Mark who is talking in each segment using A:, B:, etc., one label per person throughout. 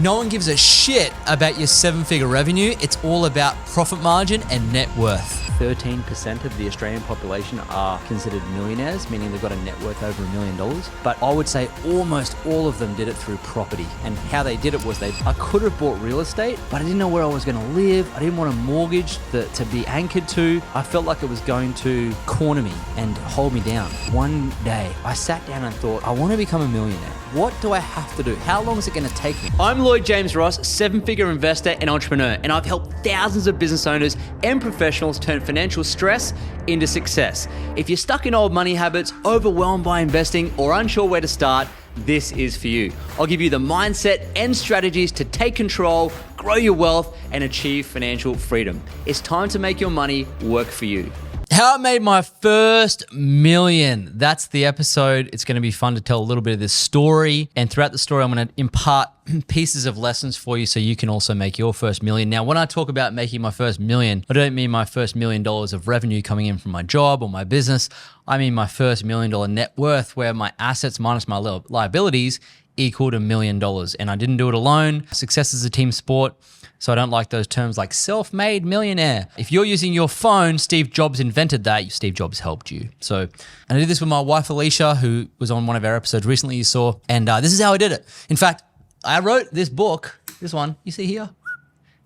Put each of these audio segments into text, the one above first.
A: No one gives a shit about your 7-figure revenue. It's all about profit margin and net worth. 13% of the Australian population are considered millionaires, meaning they've got a net worth over $1 million. But I would say almost all of them did it through property. And how they did it was I could have bought real estate, but I didn't know where I was going to live. I didn't want a mortgage to be anchored to. I felt like it was going to corner me and hold me down. One day, I sat down and thought, I want to become a millionaire. What do I have to do? How long is it going to take me? I'm Lloyd James Ross, 7-figure investor and entrepreneur, and I've helped thousands of business owners and professionals turn financial stress into success. If you're stuck in old money habits, overwhelmed by investing, or unsure where to start, this is for you. I'll give you the mindset and strategies to take control, grow your wealth, and achieve financial freedom. It's time to make your money work for you. How I made my first million. That's the episode. It's going to be fun to tell a little bit of this story. And throughout the story, I'm going to impart pieces of lessons for you so you can also make your first million. Now, when I talk about making my first million, I don't mean my first $1 million of revenue coming in from my job or my business. I mean my first $1 million net worth, where my assets minus my liabilities equaled $1 million. And I didn't do it alone. Success is a team sport. So I don't like those terms like self-made millionaire. If you're using your phone, Steve Jobs invented that. Steve Jobs helped you. So I did this with my wife, Alicia, who was on one of our episodes recently you saw. And this is how I did it. In fact, I wrote this book, this one, you see here,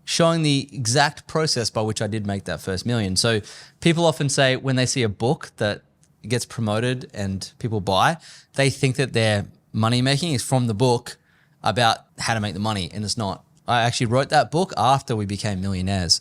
A: showing the exact process by which I did make that first million. So people often say when they see a book that gets promoted and people buy, they think that their money making is from the book about how to make the money, and it's not. I actually wrote that book after we became millionaires.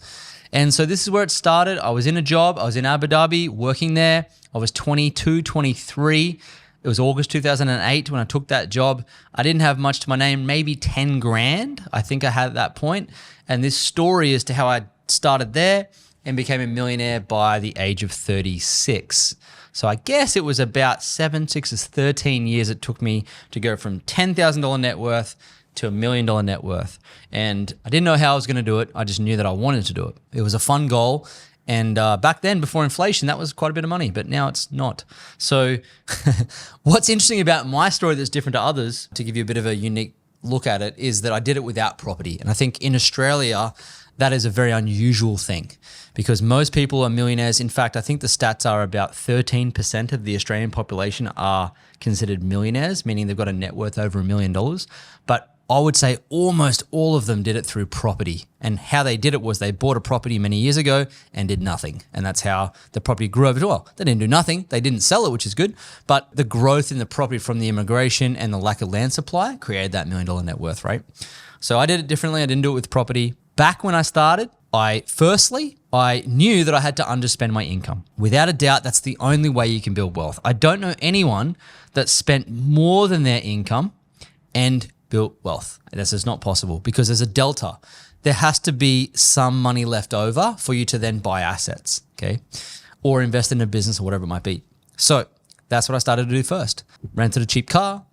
A: And so this is where it started. I was in a job. I was in Abu Dhabi working there. I was 22, 23. It was August 2008 when I took that job. I didn't have much to my name, maybe 10 grand. I think I had at that point. And this story as to how I started there and became a millionaire by the age of 36. So I guess it was about 13 years it took me to go from $10,000 net worth to $1 million net worth. And I didn't know how I was going to do it. I just knew that I wanted to do it. It was a fun goal. And back then, before inflation, that was quite a bit of money, but now it's not. So what's interesting about my story that's different to others, to give you a bit of a unique look at it, is that I did it without property. And I think in Australia, that is a very unusual thing because most people are millionaires. In fact, I think the stats are about 13% of the Australian population are considered millionaires, meaning they've got a net worth over $1 million. But I would say almost all of them did it through property. And how they did it was they bought a property many years ago and did nothing. And that's how the property grew over. Well, they didn't do nothing. They didn't sell it, which is good. But the growth in the property from the immigration and the lack of land supply created that $1 million net worth, right? So I did it differently. I didn't do it with property. Back when I started, I knew that I had to underspend my income. Without a doubt, that's the only way you can build wealth. I don't know anyone that spent more than their income and built wealth. This is not possible because there's a delta. There has to be some money left over for you to then buy assets, okay? Or invest in a business or whatever it might be. So that's what I started to do first. Rented a cheap car,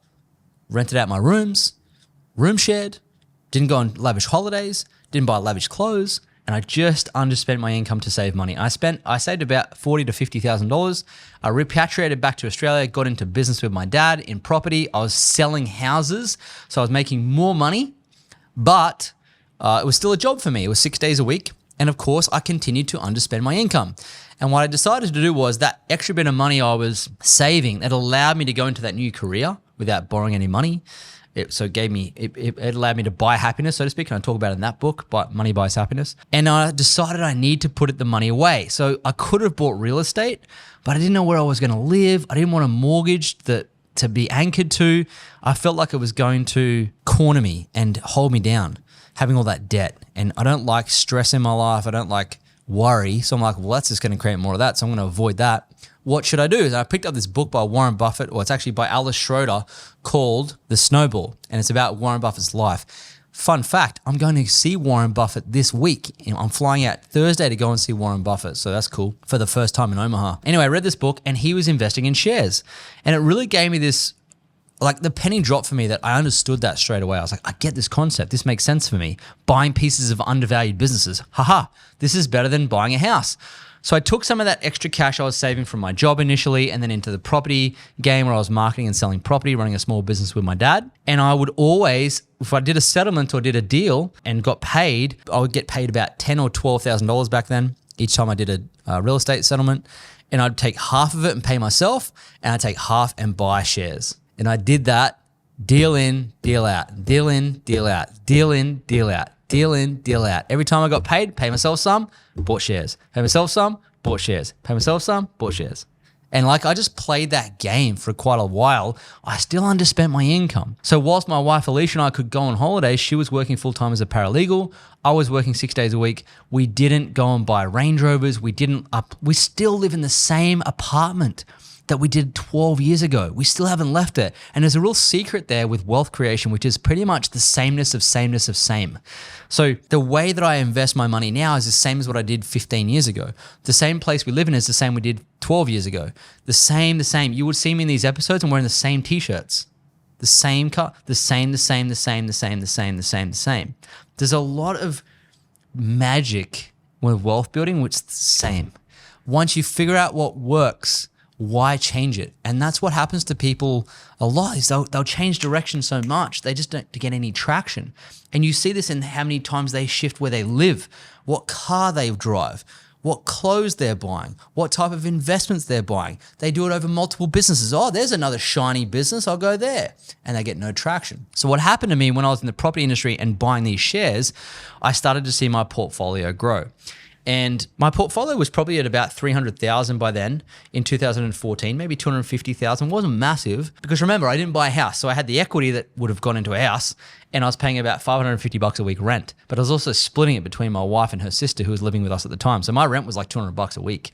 A: rented out my rooms, room shared, didn't go on lavish holidays, didn't buy lavish clothes, and I just underspent my income to save money. I saved about $40,000 to $50,000. I repatriated back to Australia, got into business with my dad in property. I was selling houses, so I was making more money, but it was still a job for me. It was 6 days a week, and of course, I continued to underspend my income. And what I decided to do was that extra bit of money I was saving, it allowed me to go into that new career without borrowing any money. It allowed me to buy happiness, so to speak. And I talk about it in that book, but Money Buys Happiness. And I decided I need to put the money away. So I could have bought real estate, but I didn't know where I was going to live. I didn't want a mortgage to be anchored to. I felt like it was going to corner me and hold me down, having all that debt. And I don't like stress in my life. I don't like worry. So I'm like, well, that's just going to create more of that. So I'm going to avoid that. What should I do? Is I picked up this book by Warren Buffett, or it's actually by Alice Schroeder, called The Snowball, and it's about Warren Buffett's life. Fun fact, I'm going to see Warren Buffett this week. I'm flying out Thursday to go and see Warren Buffett, so that's cool, for the first time in Omaha. Anyway, I read this book, and he was investing in shares, and it really gave me this Like the penny dropped for me that I understood that straight away. I was like, I get this concept. This makes sense for me. Buying pieces of undervalued businesses. Haha, this is better than buying a house. So I took some of that extra cash I was saving from my job initially and then into the property game where I was marketing and selling property, running a small business with my dad. And I would always, if I did a settlement or did a deal and got paid, I would get paid about $10,000 or $12,000 back then each time I did a real estate settlement. And I'd take half of it and pay myself, and I'd take half and buy shares. And I did that deal in, deal out, deal in, deal out, deal in, deal out, deal in, deal out. Every time I got paid, pay myself some, bought shares. Pay myself some, bought shares. Pay myself some, bought shares. And like I just played that game for quite a while. I still underspent my income. So whilst my wife Alicia and I could go on holidays, she was working full-time as a paralegal. I was working 6 days a week. We didn't go and buy Range Rovers. We still live in the same apartment that we did 12 years ago. We still haven't left it. And there's a real secret there with wealth creation, which is pretty much the sameness of same. So the way that I invest my money now is the same as what I did 15 years ago. The same place we live in is the same we did 12 years ago. The same. You would see me in these episodes, I'm wearing the same t-shirts. The same cut, the same. There's a lot of magic with wealth building, which is the same. Once you figure out what works, why change it? And that's what happens to people a lot is they'll change direction so much, they just don't get any traction. And you see this in how many times they shift where they live, what car they drive, what clothes they're buying, what type of investments they're buying. They do it over multiple businesses. Oh, there's another shiny business, I'll go there. And they get no traction. So what happened to me when I was in the property industry and buying these shares, I started to see my portfolio grow. And my portfolio was probably at about 300,000 by then in 2014, maybe 250,000. It wasn't massive because remember, I didn't buy a house. So I had the equity that would have gone into a house and I was paying about $550 a week rent. But I was also splitting it between my wife and her sister who was living with us at the time. So my rent was like $200 a week.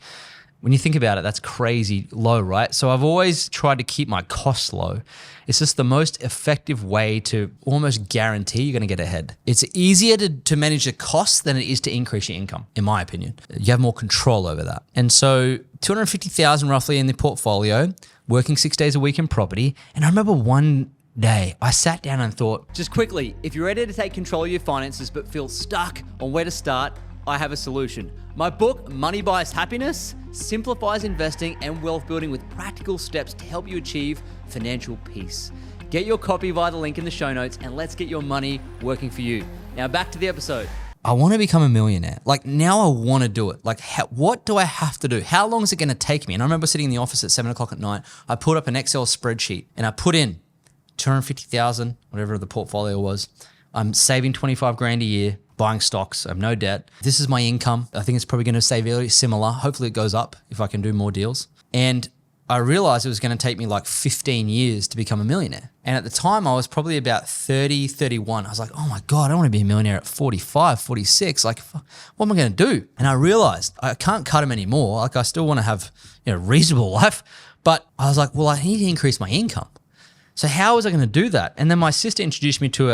A: When you think about it, that's crazy low, right? So I've always tried to keep my costs low. It's just the most effective way to almost guarantee you're going to get ahead. It's easier to manage the costs than it is to increase your income, in my opinion. You have more control over that. And so 250,000 roughly in the portfolio, working 6 days a week in property. And I remember one day I sat down and thought, just quickly, if you're ready to take control of your finances but feel stuck on where to start, I have a solution. My book, Money Buys Happiness, simplifies investing and wealth building with practical steps to help you achieve financial peace. Get your copy via the link in the show notes and let's get your money working for you. Now back to the episode. I want to become a millionaire. Like now I want to do it. Like what do I have to do? How long is it going to take me? And I remember sitting in the office at 7 o'clock at night. I pulled up an Excel spreadsheet and I put in 250,000, whatever the portfolio was. I'm saving 25 grand a year. Buying stocks, I have no debt. This is my income. I think it's probably going to stay very similar. Hopefully it goes up if I can do more deals. And I realized it was going to take me like 15 years to become a millionaire. And at the time I was probably about 30, 31. I was like, oh my God, I want to be a millionaire at 45, 46. Like, what am I going to do? And I realized I can't cut them anymore. Like I still want to have a reasonable life. But I was like, well, I need to increase my income. So how was I going to do that? And then my sister introduced me to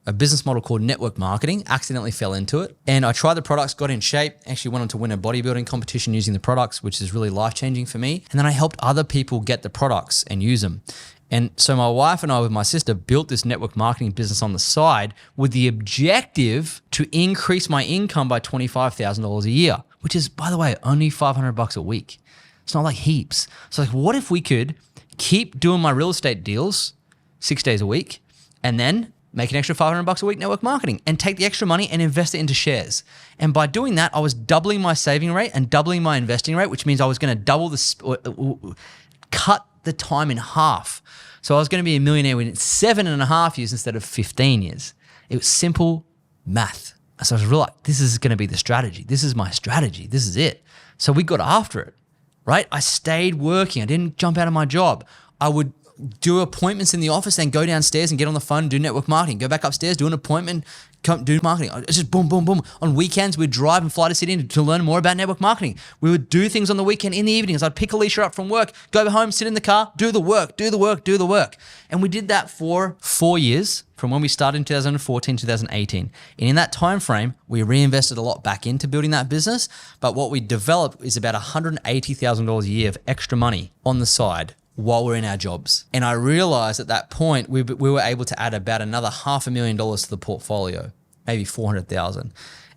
A: a business model called network marketing, accidentally fell into it. And I tried the products, got in shape, actually went on to win a bodybuilding competition using the products, which is really life-changing for me. And then I helped other people get the products and use them. And so my wife and I with my sister built this network marketing business on the side with the objective to increase my income by $25,000 a year, which is, by the way, only $500 a week. It's not like heaps. So like, what if we could keep doing my real estate deals 6 days a week and then make an extra $500 a week network marketing and take the extra money and invest it into shares. And by doing that, I was doubling my saving rate and doubling my investing rate, which means I was going to double cut the time in half. So I was going to be a millionaire within 7.5 years instead of 15 years. It was simple math. So I was like, this is going to be the strategy. This is my strategy. This is it. So we got after it, right? I stayed working. I didn't jump out of my job. I would do appointments in the office, then go downstairs and get on the phone, do network marketing, go back upstairs, do an appointment, come do marketing. It's just boom, boom, boom. On weekends, we'd drive and fly to Sydney to learn more about network marketing. We would do things on the weekend in the evenings. I'd pick Alicia up from work, go home, sit in the car, do the work. And we did that for 4 years from when we started in 2014, 2018. And in that time frame, we reinvested a lot back into building that business. But what we developed is about $180,000 a year of extra money on the side while we're in our jobs. And I realized at that point, we were able to add about another $500,000 to the portfolio, maybe 400,000.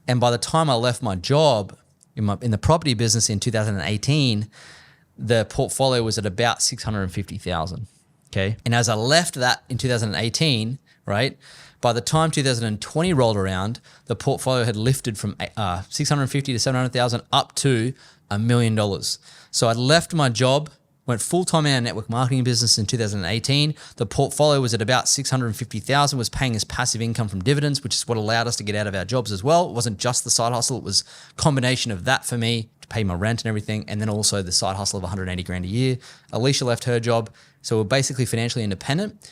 A: And by the time I left my job in the property business in 2018, the portfolio was at about 650,000. Okay. And as I left that in 2018, right, by the time 2020 rolled around, the portfolio had lifted from 650 to 700,000 up to $1 million. So I left my job, went full-time in our network marketing business in 2018. The portfolio was at about 650,000, was paying us passive income from dividends, which is what allowed us to get out of our jobs as well. It wasn't just the side hustle. It was a combination of that for me to pay my rent and everything. And then also the side hustle of 180 grand a year. Alicia left her job. So we're basically financially independent.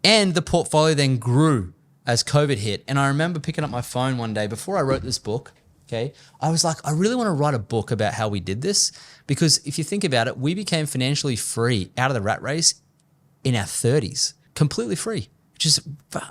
A: And the portfolio then grew as COVID hit. And I remember picking up my phone one day before I wrote this book. Okay, I was like, I really want to write a book about how we did this, because if you think about it, we became financially free out of the rat race in our 30s, completely free, which is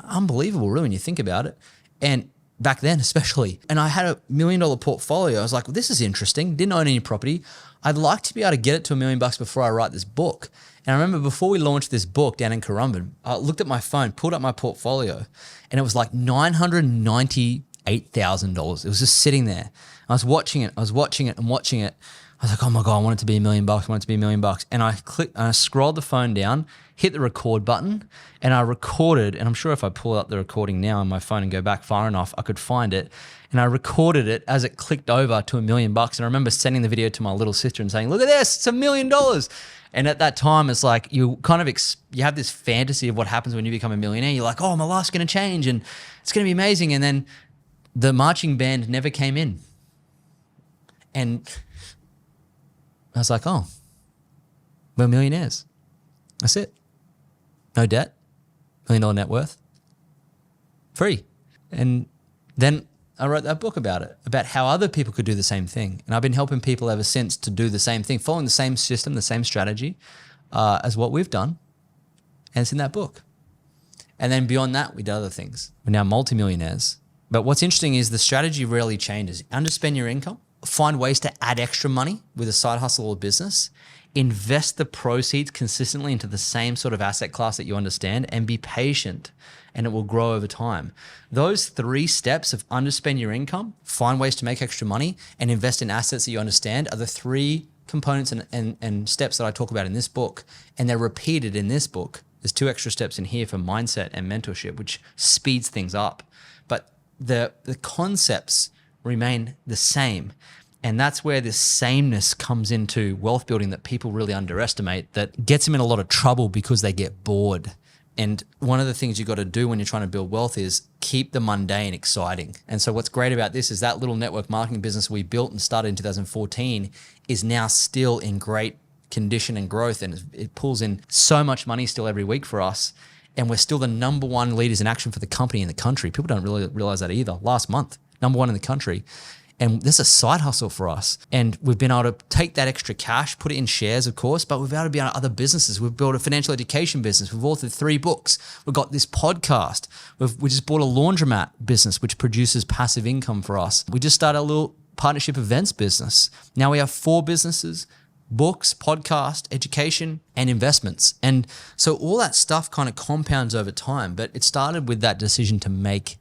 A: unbelievable, really, when you think about it. And back then, especially. And I had $1 million portfolio. I was like, well, this is interesting. Didn't own any property. I'd like to be able to get it to $1 million before I write this book. And I remember before we launched this book down in Currumbin, I looked at my phone, pulled up my portfolio, and it was like $998,000. It was just sitting there. I was watching it. I was like, oh my God, I want it to be $1 million. I want it to be $1 million. And I clicked and I scrolled the phone down, hit the record button, and I recorded. And I'm sure if I pull up the recording now on my phone and go back far enough, I could find it. And I recorded it as it clicked over to $1 million. And I remember sending the video to my little sister and saying, look at this, it's $1 million. And at that time, it's like you kind of you have this fantasy of what happens when you become a millionaire. You're like, oh, my life's going to change and it's going to be amazing. And then the marching band never came in. And I was like, oh, we're millionaires. That's it. No debt, $1 million net worth, free. And then I wrote that book about it, about how other people could do the same thing. And I've been helping people ever since to do the same thing, following the same system, the same strategy as what we've done. And it's in that book. And then beyond that, we did other things. We're now multimillionaires. But what's interesting is the strategy rarely changes. Underspend your income, find ways to add extra money with a side hustle or business, invest the proceeds consistently into the same sort of asset class that you understand, and be patient, and it will grow over time. Those 3 steps of underspend your income, find ways to make extra money, and invest in assets that you understand are the 3 components and steps that I talk about in this book, and they're repeated in this book. There's 2 extra steps in here for mindset and mentorship, which speeds things up. But the concepts remain the same. And that's where this sameness comes into wealth building that people really underestimate, that gets them in a lot of trouble because they get bored. And one of the things you got to do when you're trying to build wealth is keep the mundane exciting. And so what's great about this is that little network marketing business we built and started in 2014 is now still in great condition and growth. And it pulls in so much money still every week for us. And we're still the number 1 leaders in action for the company in the country. People don't really realize that either. Last month, number 1 in the country. And this is a side hustle for us. And we've been able to take that extra cash, put it in shares, of course, but we've been able to be on other businesses. We've built a financial education business. We've authored 3 books. We've got this podcast. We just bought a laundromat business, which produces passive income for us. We just started a little partnership events business. Now we have 4 businesses: books, podcast, education, and investments. And so all that stuff kind of compounds over time, but it started with that decision to make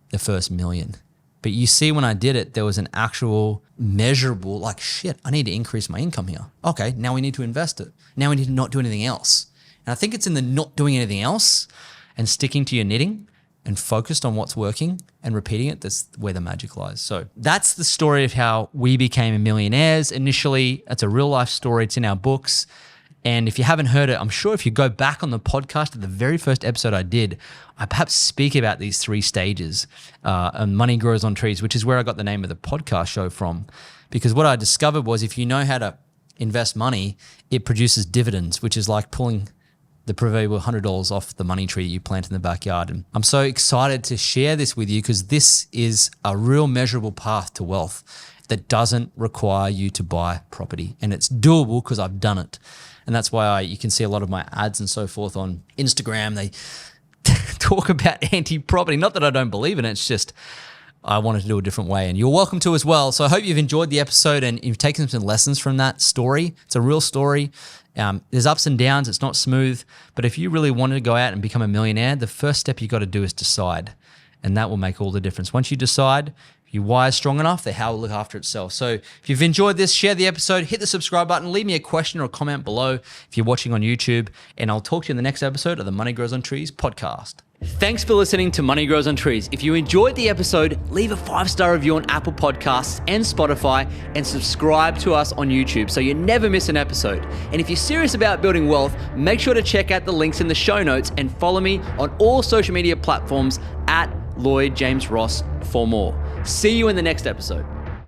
A: the first $1 million. But you see, when I did it, there was an actual measurable, like, shit, I need to increase my income here. Okay, now we need to invest it. Now we need to not do anything else. And I think it's in the not doing anything else and sticking to your knitting and focused on what's working and repeating it, that's where the magic lies. So that's the story of how we became millionaires. Initially, it's a real life story. It's in our books. And if you haven't heard it, I'm sure if you go back on the podcast at the very first episode I did, I perhaps speak about these 3 stages, and money grows on trees, which is where I got the name of the podcast show from. Because what I discovered was if you know how to invest money, it produces dividends, which is like pulling the proverbial $100 off the money tree you plant in the backyard. And I'm so excited to share this with you because this is a real measurable path to wealth that doesn't require you to buy property. And it's doable because I've done it. And that's why you can see a lot of my ads and so forth on Instagram. They talk about anti-property. Not that I don't believe in it. It's just I wanted to do a different way, and you're welcome to as well. So I hope you've enjoyed the episode and you've taken some lessons from that story. It's a real story. There's ups and downs. It's not smooth. But if you really wanted to go out and become a millionaire, the first step you got to do is decide. And that will make all the difference. Once you decide, if your why is strong enough, the how will look after itself. So if you've enjoyed this, share the episode, hit the subscribe button, leave me a question or a comment below if you're watching on YouTube. And I'll talk to you in the next episode of the Money Grows on Trees podcast. Thanks for listening to Money Grows on Trees. If you enjoyed the episode, leave a 5-star review on Apple Podcasts and Spotify, and subscribe to us on YouTube so you never miss an episode. And if you're serious about building wealth, make sure to check out the links in the show notes and follow me on all social media platforms at Lloyd James Ross for more. See you in the next episode.